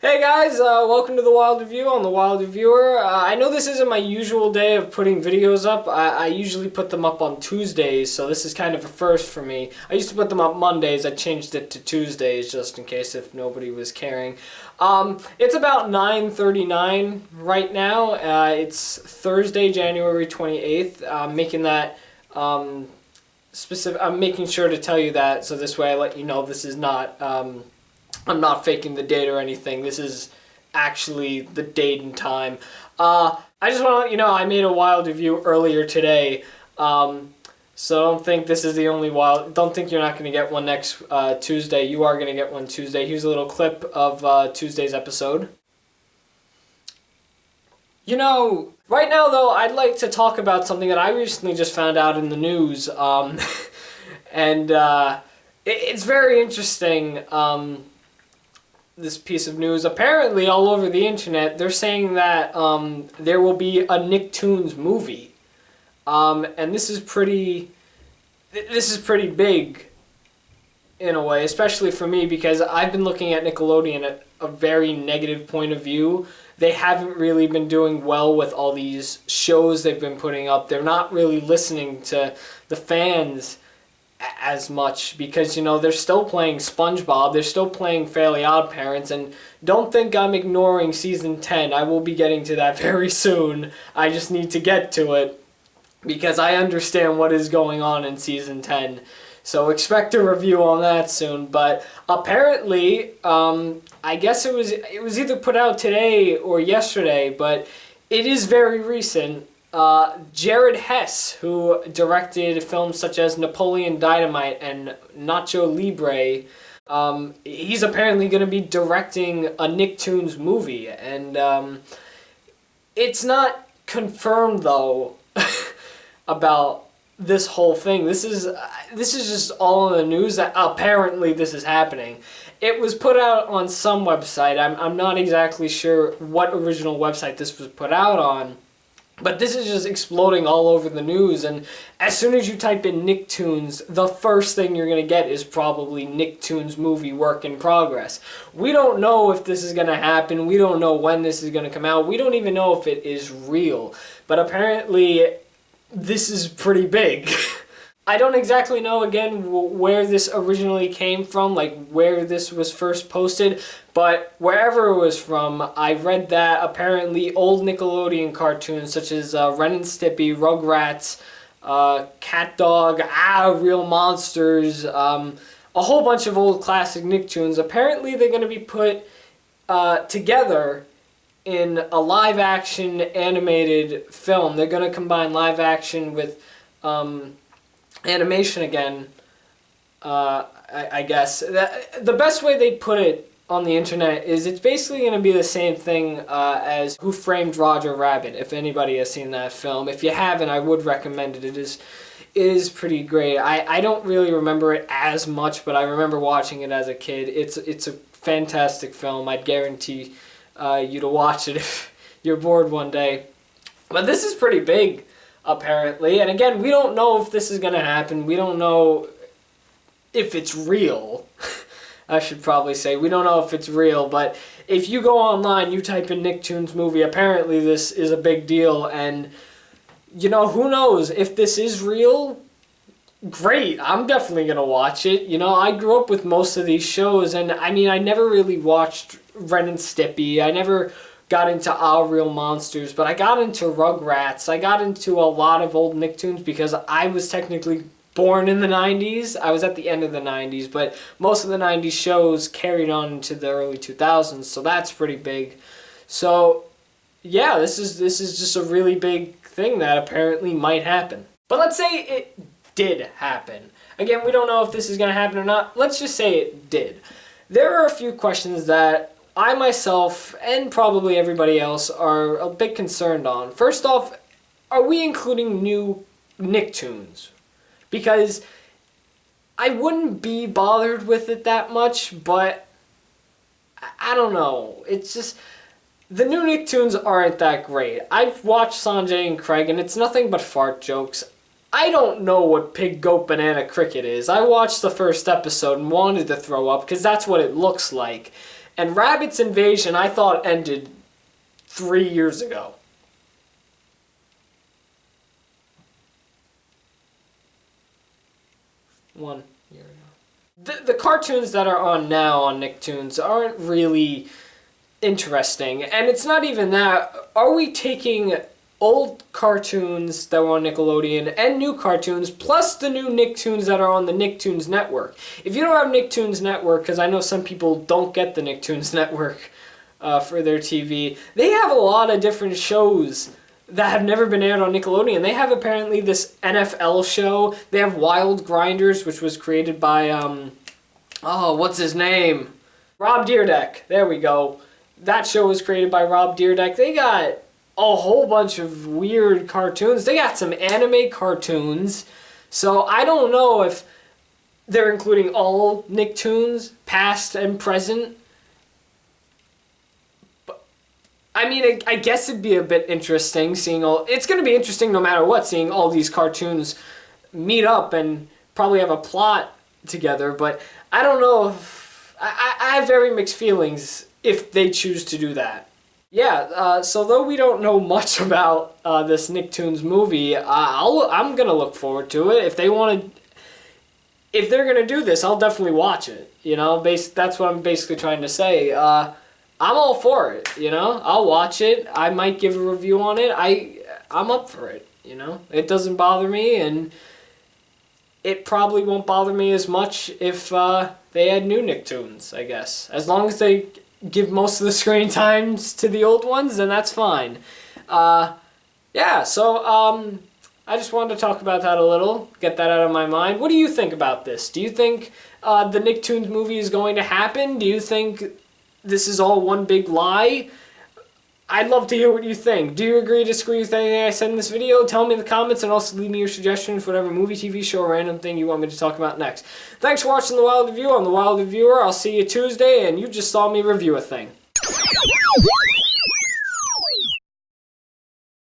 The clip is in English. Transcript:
Hey guys, welcome to The Wild Review on The Wild Reviewer. I know this isn't my usual day of putting videos up. I usually put them up on Tuesdays, so this is kind of a first for me. I used to put them up Mondays. I changed it to Tuesdays just in case if nobody was caring. It's about 9:39 right now. It's Thursday, January 28th. I'm making that specific. I'm making sure to tell you that, so this way I let you know this is not... I'm not faking the date or anything. This is actually the date and time. I just want to let you know I made a Wild review earlier today. So don't think this is the only Wild. Don't think you're not going to get one next Tuesday. You are going to get one Tuesday. Here's a little clip of Tuesday's episode. You know, right now though, I'd like to talk about something that I recently just found out in the news. And it's very interesting. This piece of news. Apparently, all over the internet, they're saying that there will be a NickToons movie, and this is pretty big in a way, especially for me because I've been looking at Nickelodeon at a very negative point of view. They haven't really been doing well with all these shows they've been putting up. They're not really listening to the fans as much because, you know, they're still playing SpongeBob, they're still playing Fairly Odd Parents, and don't think I'm ignoring season 10. I will be getting to that very soon. I just need to get to it because I understand what is going on in season 10. So expect a review on that soon. But apparently, I guess it was either put out today or yesterday, but it is very recent. Jared Hess, who directed films such as Napoleon Dynamite and Nacho Libre, he's apparently going to be directing a Nicktoons movie, and it's not confirmed though about this whole thing. This is just all in the news that apparently this is happening. It was put out on some website. I'm not exactly sure what original website this was put out on. But this is just exploding all over the news, and as soon as you type in Nicktoons, the first thing you're going to get is probably Nicktoons movie work in progress. We don't know if this is going to happen. We don't know when this is going to come out. We don't even know if it is real. But apparently, this is pretty big. I don't exactly know, again, where this originally came from, like where this was first posted, but wherever it was from, I read that apparently old Nickelodeon cartoons such as Ren and Stimpy, Rugrats, Cat Dog, Real Monsters, a whole bunch of old classic Nicktoons, apparently they're going to be put together in a live-action animated film. They're going to combine live-action with... animation again, I guess. The best way they put it on the internet is it's basically going to be the same thing as Who Framed Roger Rabbit, if anybody has seen that film. If you haven't, I would recommend it. It is pretty great. I don't really remember it as much, but I remember watching it as a kid. It's a fantastic film. I'd guarantee you to watch it if you're bored one day. But this is pretty big, apparently, and again, we don't know if this is going to happen. We don't know if it's real. I should probably say. We don't know if it's real, but if you go online, you type in Nicktoons movie, apparently this is a big deal, and, you know, who knows? If this is real, great. I'm definitely going to watch it. You know, I grew up with most of these shows, and, I mean, I never really watched Ren and Stimpy. I never got into Our Real Monsters, but I got into Rugrats. I got into a lot of old Nicktoons because I was technically born in the 90s. I was at the end of the 90s, but most of the 90s shows carried on into the early 2000s, so that's pretty big. So, yeah, this is just a really big thing that apparently might happen. But let's say it did happen. Again, we don't know if this is going to happen or not. Let's just say it did. There are a few questions that I myself, and probably everybody else, are a bit concerned on. First off, are we including new Nicktoons? Because I wouldn't be bothered with it that much, but I don't know. It's just, the new Nicktoons aren't that great. I've watched Sanjay and Craig, and it's nothing but fart jokes. I don't know what Pig, Goat, Banana, Cricket is. I watched the first episode and wanted to throw up, because that's what it looks like. And Rabbids Invasion, I thought ended 3 years ago. One year ago. The cartoons that are on now on NickToons aren't really interesting. And it's not even that. Are we taking old cartoons that were on Nickelodeon and new cartoons, plus the new Nicktoons that are on the Nicktoons network? If you don't have Nicktoons network, because I know some people don't get the Nicktoons network for their TV, they have a lot of different shows that have never been aired on Nickelodeon. They have apparently this NFL show. They have Wild Grinders, which was created by, what's his name? Rob Dyrdek. There we go. That show was created by Rob Dyrdek. They got a whole bunch of weird cartoons. They got some anime cartoons. So I don't know if they're including all Nicktoons, past and present. I mean, I guess it'd be a bit interesting seeing all... It's going to be interesting no matter what, seeing all these cartoons meet up and probably have a plot together, but I don't know if... I have very mixed feelings if they choose to do that. Yeah, so though we don't know much about this Nicktoons movie, I'm going to look forward to it. If they want to... If they're going to do this, I'll definitely watch it, you know? That's what I'm basically trying to say. I'm all for it, you know? I'll watch it. I might give a review on it. I'm up for it, you know? It doesn't bother me, and it probably won't bother me as much if they had new Nicktoons, I guess. As long as they give most of the screen times to the old ones, then that's fine. Yeah, so I just wanted to talk about that a little, get that out of my mind. What do you think about this? Do you think the Nicktoons movie is going to happen? Do you think this is all one big lie? I'd love to hear what you think. Do you agree, disagree with anything I said in this video? Tell me in the comments, and also leave me your suggestions for whatever movie, TV show, or random thing you want me to talk about next. Thanks for watching The Wild Review. I'm The Wild Reviewer. I'll see you Tuesday, and you just saw me review a thing.